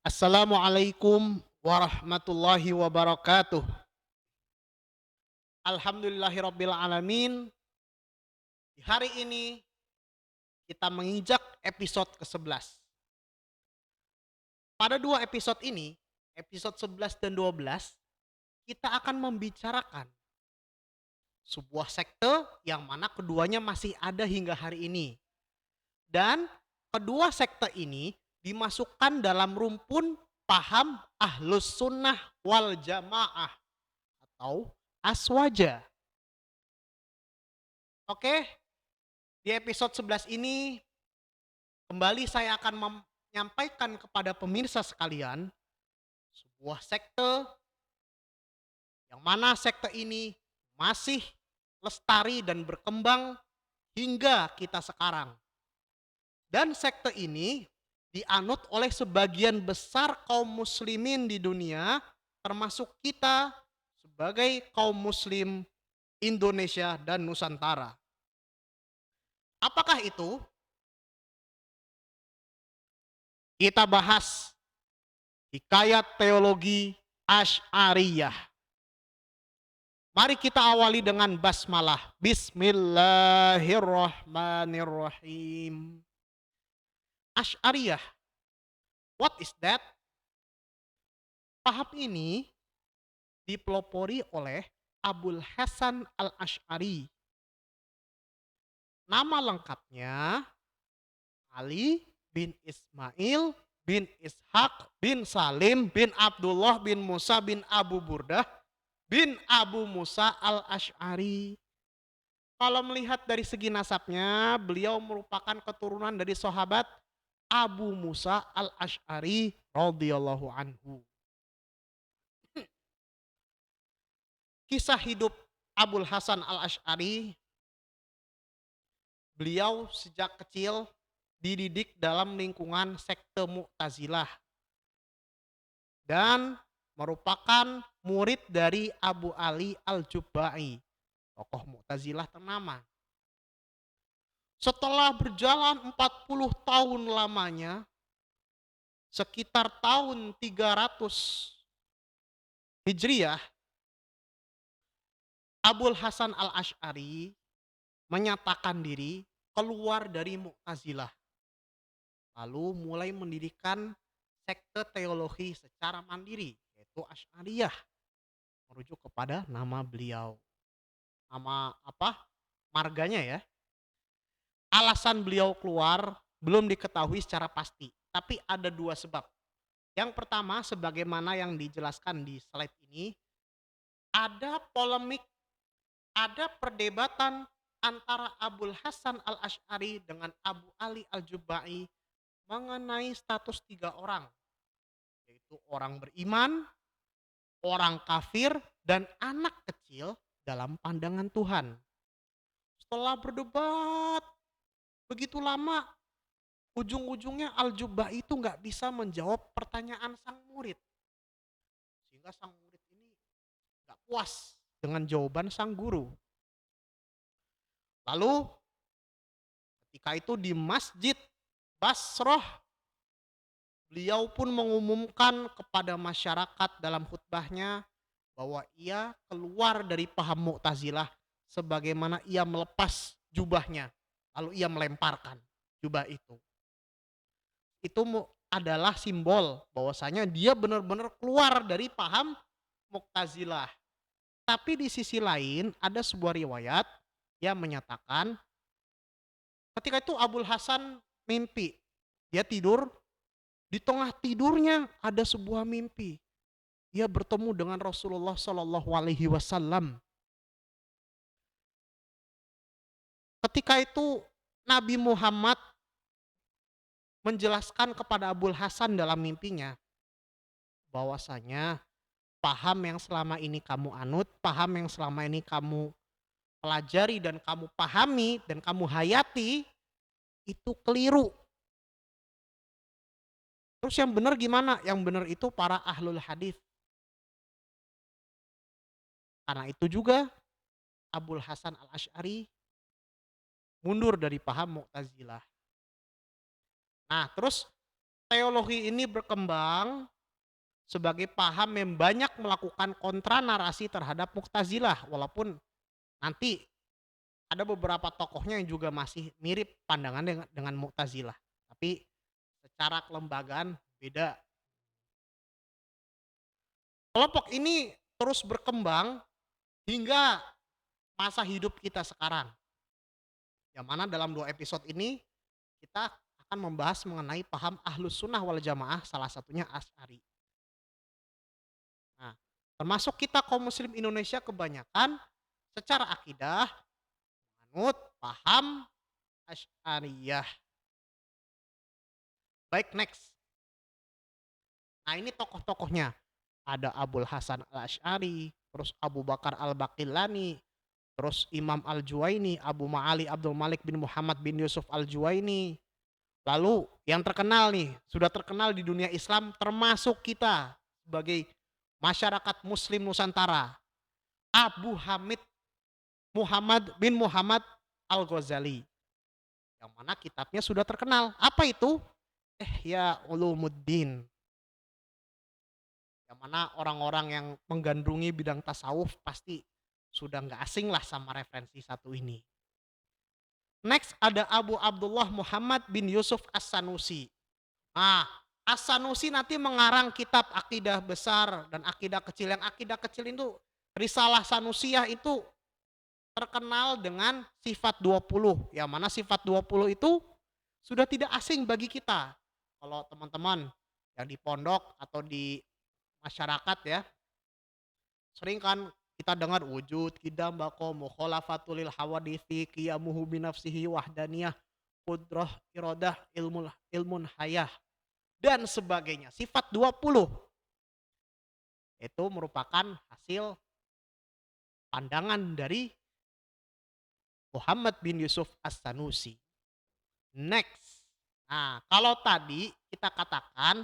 Assalamualaikum warahmatullahi wabarakatuh. Alhamdulillahirabbil alamin. Di hari ini kita menginjak episode ke-11. Pada dua episode ini, episode 11 dan 12, kita akan membicarakan sebuah sekte yang mana keduanya masih ada hingga hari ini. Dan kedua sekte ini dimasukkan dalam rumpun paham Ahlus Sunnah wal Jamaah atau Aswaja. Oke, di episode 11 ini kembali saya akan menyampaikan kepada pemirsa sekalian sebuah sekte yang mana sekte ini masih lestari dan berkembang hingga kita sekarang. Dan sekte ini dianut oleh sebagian besar kaum muslimin di dunia, termasuk kita sebagai kaum muslim Indonesia dan Nusantara. Apakah itu? Kita bahas hikayat teologi Asy'ariyah. Mari kita awali dengan basmalah. Bismillahirrahmanirrahim. Asy'ariyah. What is that? Paham ini dipelopori oleh Abul Hasan al-Asy'ari. Nama lengkapnya Ali bin Ismail bin Ishaq bin Salim bin Abdullah bin Musa bin Abu Burdah bin Abu Musa al-Asy'ari. Kalau melihat dari segi nasabnya, beliau merupakan keturunan dari sahabat Abu Musa al-Asy'ari radhiyallahu anhu. Kisah hidup Abul Hasan al-Asy'ari, beliau sejak kecil dididik dalam lingkungan sekte Mu'tazilah dan merupakan murid dari Abu Ali al-Jubba'i, tokoh Mu'tazilah ternama. Setelah berjalan 40 tahun lamanya, sekitar tahun 300 Hijriah, Abul Hasan al-Asy'ari menyatakan diri keluar dari Mu'tazilah. Lalu mulai mendirikan sekte teologi secara mandiri, yaitu Asy'ariyah, merujuk kepada nama beliau. Nama apa? Marganya ya. Alasan beliau keluar belum diketahui secara pasti, tapi ada dua sebab. Yang pertama, sebagaimana yang dijelaskan di slide ini, ada polemik, ada perdebatan antara Abul Hasan al-Asy'ari dengan Abu Ali al-Jubba'i mengenai status tiga orang, yaitu orang beriman, orang kafir, dan anak kecil dalam pandangan Tuhan. Setelah berdebat begitu lama, ujung-ujungnya Al-Jubba'i itu nggak bisa menjawab pertanyaan sang murid. Sehingga sang murid ini nggak puas dengan jawaban sang guru. Lalu ketika itu di Masjid Basrah, beliau pun mengumumkan kepada masyarakat dalam khutbahnya bahwa ia keluar dari paham Mu'tazilah sebagaimana ia melepas jubahnya, lalu ia melemparkan jubah itu. Itu adalah simbol bahwasanya dia benar-benar keluar dari paham Mu'tazilah. Tapi di sisi lain ada sebuah riwayat yang menyatakan ketika itu Abul Hasan mimpi. Dia tidur, di tengah tidurnya ada sebuah mimpi. Dia bertemu dengan Rasulullah Shallallahu Alaihi Wasallam. Ketika itu Nabi Muhammad menjelaskan kepada Abul Hasan dalam mimpinya bahwasanya paham yang selama ini kamu anut, paham yang selama ini kamu pelajari dan kamu pahami dan kamu hayati itu keliru. Terus yang benar gimana? Yang benar itu para ahlul hadis. Karena itu juga Abul Hasan al-Asy'ari mundur dari paham Mu'tazilah. Nah, terus Teologi ini berkembang sebagai paham yang banyak melakukan kontra narasi terhadap Mu'tazilah, walaupun nanti ada beberapa tokohnya yang juga masih mirip pandangan dengan Mu'tazilah. Tapi secara kelembagaan beda. Kelompok ini terus berkembang hingga masa hidup kita sekarang. Yang mana dalam 2 episode ini kita akan membahas mengenai paham Ahlus Sunnah wal Jamaah, salah satunya Asy'ari. Nah, termasuk kita kaum muslim Indonesia kebanyakan secara akidah menganut paham Asy'ariyah. Baik, next. Nah, ini tokoh-tokohnya. Ada Abul Hasan Al-Asy'ari, terus Abu Bakar Al-Baqillani, terus Imam Al-Juwaini, Abu Ma'ali Abdul Malik bin Muhammad bin Yusuf Al-Juwaini. Lalu yang terkenal nih, sudah terkenal di dunia Islam termasuk kita sebagai masyarakat muslim Nusantara, Abu Hamid Muhammad bin Muhammad Al-Ghazali. Yang mana kitabnya sudah terkenal. Apa itu? Ihya Ulumuddin. Yang mana orang-orang yang menggandrungi bidang tasawuf pasti sudah nggak asing lah sama referensi satu ini. Next ada Abu Abdullah Muhammad bin Yusuf As-Sanusi. Nah, As-Sanusi nanti mengarang kitab akidah besar dan akidah kecil. Yang akidah kecil itu Risalah Sanusiyah itu terkenal dengan sifat 20. Yang mana sifat 20 itu sudah tidak asing bagi kita. Kalau teman-teman yang di pondok atau di masyarakat ya, sering kan kita dengar wujud, kidam, bako, mukhalafatulil hawadithi, qiyamuhu binafsihi, wahdaniyah, qudrah, iradah, ilmun hayah, dan sebagainya. Sifat 20 itu merupakan hasil pandangan dari Muhammad bin Yusuf As-Sanusi. Next. Nah, kalau tadi kita katakan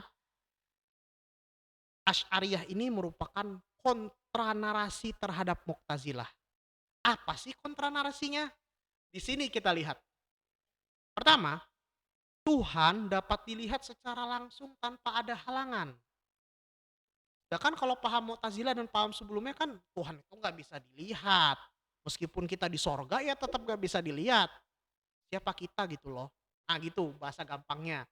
Asy'ariyah ini merupakan kontra narasi terhadap Mu'tazilah. Apa sih kontra narasinya? Di sini kita lihat. Pertama, Tuhan dapat dilihat secara langsung tanpa ada halangan. Sedangkan kalau paham Mu'tazilah dan paham sebelumnya kan Tuhan itu nggak bisa dilihat. Meskipun kita di sorga ya tetap nggak bisa dilihat. Siapa kita gitu loh. Nah gitu bahasa gampangnya.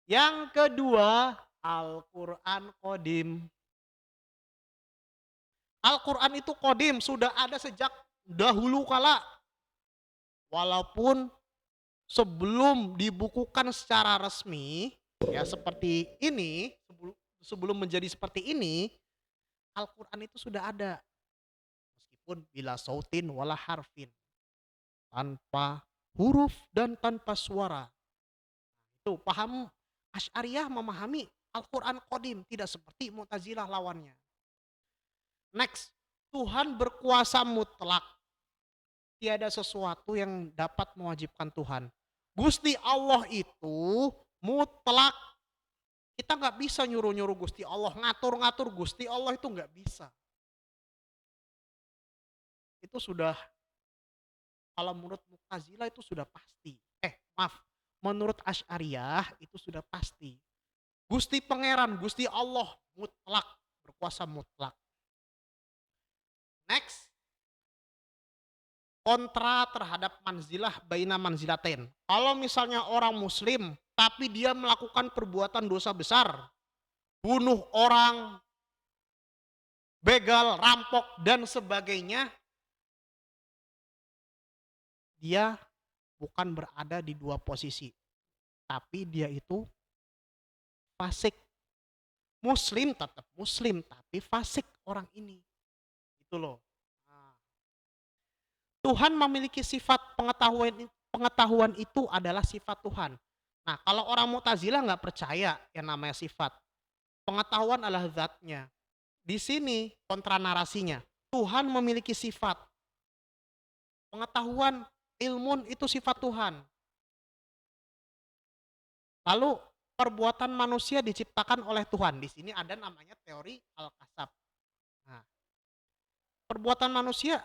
Yang kedua, Al-Quran Qadim. Al-Quran itu Qadim, sudah ada sejak dahulu kala. Walaupun sebelum dibukukan secara resmi, ya seperti ini, sebelum menjadi seperti ini, Al-Quran itu sudah ada. Meskipun bila sautin wala harfin. Tanpa huruf dan tanpa suara. Itu paham Asy'ariyah memahami Al-Quran Qadim, tidak seperti Mu'tazilah lawannya. Next, Tuhan berkuasa mutlak. Tiada sesuatu yang dapat mewajibkan Tuhan. Gusti Allah itu mutlak. Kita nggak bisa nyuruh-nyuruh Gusti Allah, ngatur-ngatur Gusti Allah itu nggak bisa. Itu sudah, kalau menurut Mu'tazilah itu sudah pasti. Maaf, menurut Asy'ariyah itu sudah pasti. Gusti Pangeran, Gusti Allah mutlak, berkuasa mutlak. Next, kontra terhadap manzilah baina manzilatain. Kalau misalnya orang muslim tapi dia melakukan perbuatan dosa besar, bunuh orang, begal, rampok dan sebagainya, dia bukan berada di dua posisi, tapi dia itu fasik. Muslim tetap muslim tapi fasik orang ini. Itu loh. Tuhan memiliki sifat pengetahuan itu adalah sifat Tuhan. Nah, kalau orang Mu'tazilah nggak percaya yang namanya sifat. Pengetahuan adalah zatnya. Di sini kontra narasinya. Tuhan memiliki sifat. Pengetahuan, ilmun itu sifat Tuhan. Lalu perbuatan manusia diciptakan oleh Tuhan. Di sini ada namanya teori Al-Kasab. Nah, perbuatan manusia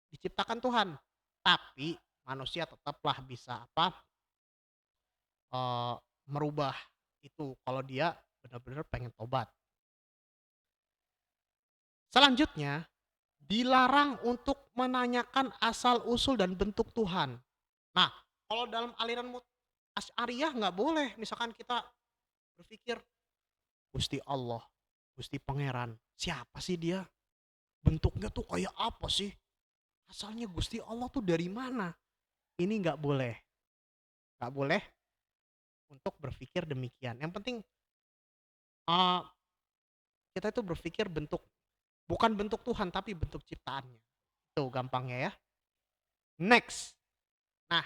diciptakan Tuhan, tapi manusia tetaplah bisa merubah. Itu kalau dia benar-benar pengen tobat. Selanjutnya, dilarang untuk menanyakan asal-usul dan bentuk Tuhan. Nah, kalau dalam aliran Asy'ariyah nggak boleh misalkan kita berpikir, Gusti Allah, Gusti Pangeran, siapa sih dia? Bentuknya tuh kayak apa sih? Asalnya Gusti Allah tuh dari mana? Ini nggak boleh untuk berpikir demikian. Yang penting uh, kita itu berpikir bukan bentuk Tuhan tapi bentuk ciptaannya. Itu gampangnya ya. Next. Nah,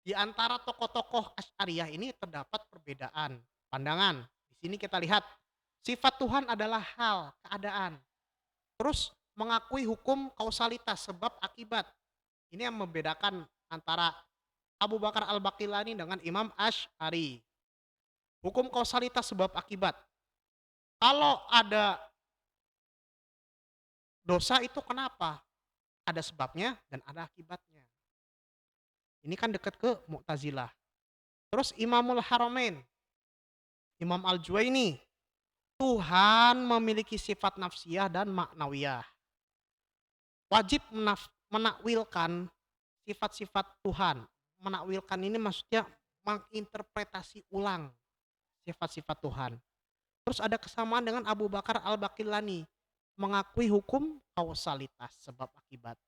di antara tokoh-tokoh Asy'ariyah ini terdapat perbedaan pandangan. Di sini kita lihat sifat Tuhan adalah hal, keadaan. Terus mengakui hukum kausalitas sebab akibat. Ini yang membedakan antara Abu Bakar Al-Baqillani dengan Imam Asy'ari. Hukum kausalitas sebab akibat. Kalau ada dosa itu kenapa? Ada sebabnya dan ada akibatnya. Ini kan dekat ke Mu'tazilah. Terus Imamul Haramain, Imam Al-Juwaini, Tuhan memiliki sifat nafsiyah dan maknawiyah. Wajib menakwilkan sifat-sifat Tuhan. Menakwilkan ini maksudnya menginterpretasi ulang sifat-sifat Tuhan. Terus ada kesamaan dengan Abu Bakar Al-Baqillani, mengakui hukum kausalitas sebab akibat.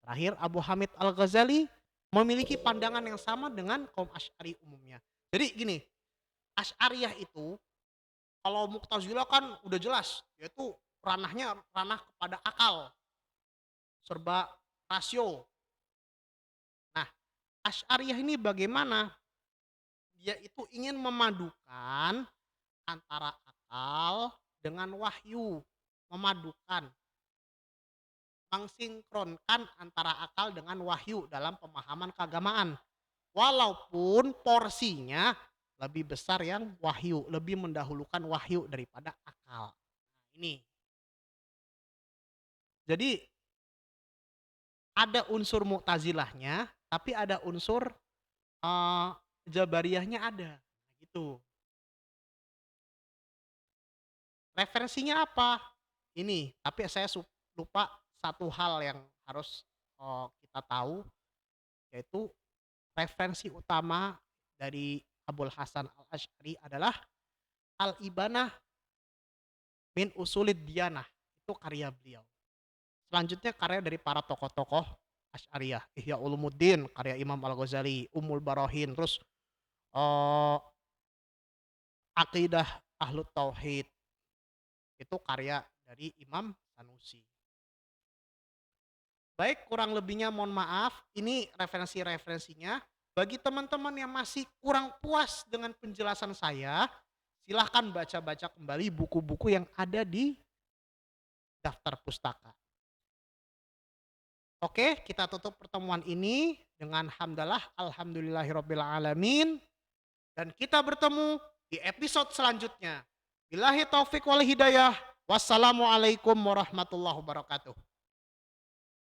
Terakhir Abu Hamid Al-Ghazali memiliki pandangan yang sama dengan kaum Asy'ari umumnya. Jadi gini, Asy'ariyah itu kalau Mu'tazilah kan udah jelas, yaitu ranah kepada akal, serba rasio. Nah, Asy'ariyah ini bagaimana? Dia itu ingin memadukan antara akal dengan wahyu, memadukan, mensinkronkan antara akal dengan wahyu dalam pemahaman keagamaan. Walaupun porsinya lebih besar yang wahyu, lebih mendahulukan wahyu daripada akal. Nah, ini. Jadi ada unsur Mu'tazilahnya, tapi ada unsur uh, Jabariyahnya ada. Gitu. Referensinya apa? Ini, tapi saya lupa satu hal yang harus kita tahu, yaitu referensi utama dari Abul Hasan Al-Asy'ari adalah Al-Ibanah min Usulid Diyanah. Itu karya beliau. Selanjutnya karya dari para tokoh-tokoh Asy'ariyah. Ihya Ulumuddin, karya Imam Al-Ghazali, Ummul Barahin, terus Aqidah Ahlut Tauhid. Itu karya dari Imam Sanusi. Baik, kurang lebihnya mohon maaf. Ini referensi-referensinya. Bagi teman-teman yang masih kurang puas dengan penjelasan saya, silahkan baca-baca kembali buku-buku yang ada di daftar pustaka. Oke, kita tutup pertemuan ini dengan hamdalah alhamdulillahirabbil alamin, dan kita bertemu di episode selanjutnya. Billahi taufik wal hidayah. Wassalamualaikum warahmatullahi wabarakatuh.